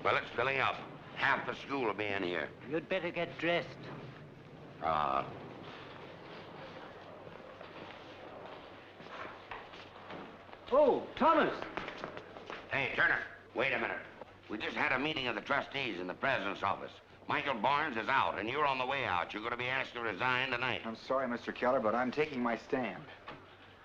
Well, it's filling up. Half the school will be in here. You'd better get dressed. Oh, Thomas. Hey, Turner, wait a minute. We just had a meeting of the trustees in the president's office. Michael Barnes is out, and you're on the way out. You're going to be asked to resign tonight. I'm sorry, Mr. Keller, but I'm taking my stand.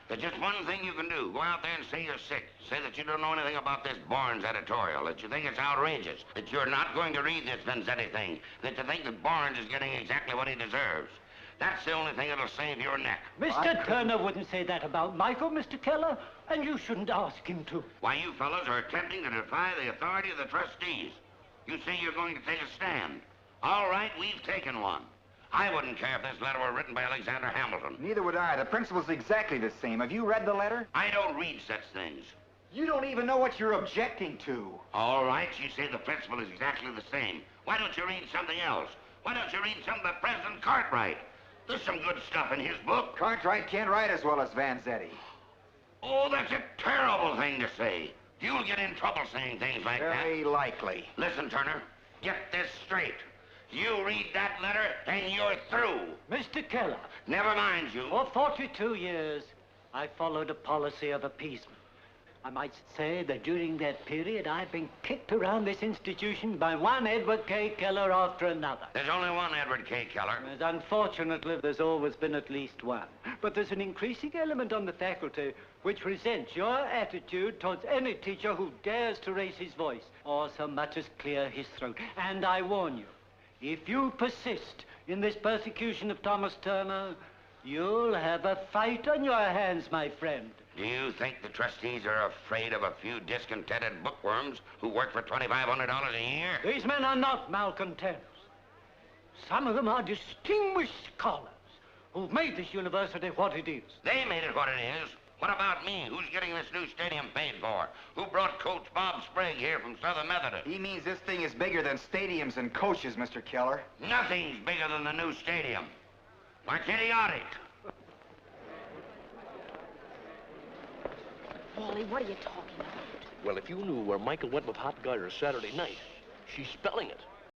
There's just one thing you can do. Go out there and say you're sick. Say that you don't know anything about this Barnes editorial, that you think it's outrageous, that you're not going to read this Vanzetti thing, that you think that Barnes is getting exactly what he deserves. That's the only thing that'll save your neck. Mr. Turner wouldn't say that about Michael, Mr. Keller, and you shouldn't ask him to. Why, you fellows are attempting to defy the authority of the trustees. You say you're going to take a stand. All right, we've taken one. I wouldn't care if this letter were written by Alexander Hamilton. Neither would I. The principle's exactly the same. Have you read the letter? I don't read such things. You don't even know what you're objecting to. All right, you say the principle is exactly the same. Why don't you read something else? Why don't you read something by President Cartwright? There's some good stuff in his book. Cartwright can't write as well as Vanzetti. Oh, that's a terrible thing to say. You'll get in trouble saying things like that. Very likely. Listen, Turner, get this straight. You read that letter, and you're through. Mr. Keller. Never mind you. For 42 years, I followed a policy of appeasement. I might say that during that period, I've been kicked around this institution by one Edward K. Keller after another. There's only one Edward K. Keller. Yes, unfortunately, there's always been at least one. But there's an increasing element on the faculty which resents your attitude towards any teacher who dares to raise his voice or so much as clear his throat. And I warn you, if you persist in this persecution of Thomas Turner, you'll have a fight on your hands, my friend. Do you think the trustees are afraid of a few discontented bookworms who work for $2,500 a year? These men are not malcontents. Some of them are distinguished scholars who've made this university what it is. They made it what it is. What about me? Who's getting this new stadium paid for? Who brought Coach Bob Sprague here from Southern Methodist? He means this thing is bigger than stadiums and coaches, Mr. Keller. Nothing's bigger than the new stadium. That's idiotic. Wally, what are you talking about? Well, if you knew where Michael went with Hot Garter Saturday night, she's spelling it.